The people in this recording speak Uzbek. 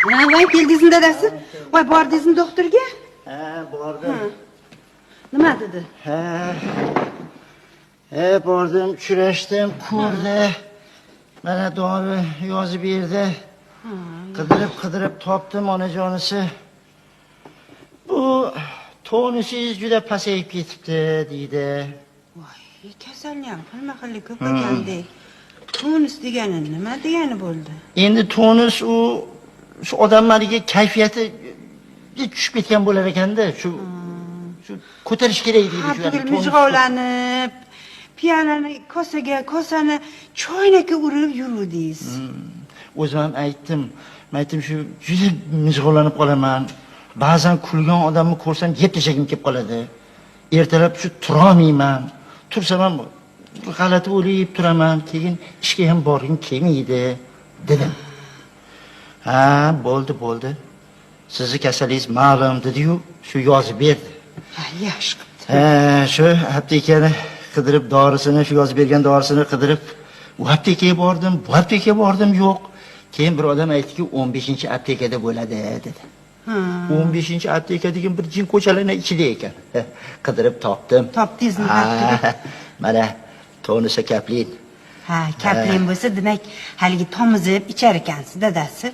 Voy, keldingizmi dadasi? Voy, bordingizmi doktorga? Ha, bordim. Nima dedi? Bordim, uchrashdim, ko'rdi. Mana dori yozib berdi. Qidirib topdim onajonisi. Bu tonusingiz juda pasayib ketibdi, deydi. Voy, kasalni ham xilma-xilli ko'paygandek. Tonus degani nima degani bo'ldi? Endi tonus u shu odamlarga kayfiyati tushib ketgan bo'lar ekanda, shu ko'tarish kerak deydi shu. Tugul mijg'ovlanib, piyolani kosani choynakka urib yuruvdingiz. O'zim ham aytdim shu juda mijg'ovlanib qolaman. Ba'zan kulgan odamni ko'rsam yeb tashagim kelib qoladi. Ertalab shu turolmayman. Tursam ham g'alati o'ylab turaman, keyin ishga ham borgim kelmaydi, dedim. Ha, bo'ldi. Sizni kasalingiz ma'lum dedi-yu, shu yozib berdi. Ha, yaxshi qilibdi. Shu aptekani qidirib dorisini, shu yozib bergan dorisini qidirib, u aptekaga bordim, bu aptekaga bordim, yo'q. Keyin bir odam aytdiki, 15-aptekada bo'ladi, dedi. 15-apteka degan bir jin ko'chalarning ichida ekan. Qidirib topdim. Topdingizmi? Mana tonusa kaplin. Ha, kaplin bo'lsa, demak, haligi tomizib ichar ekansiz, dadasi.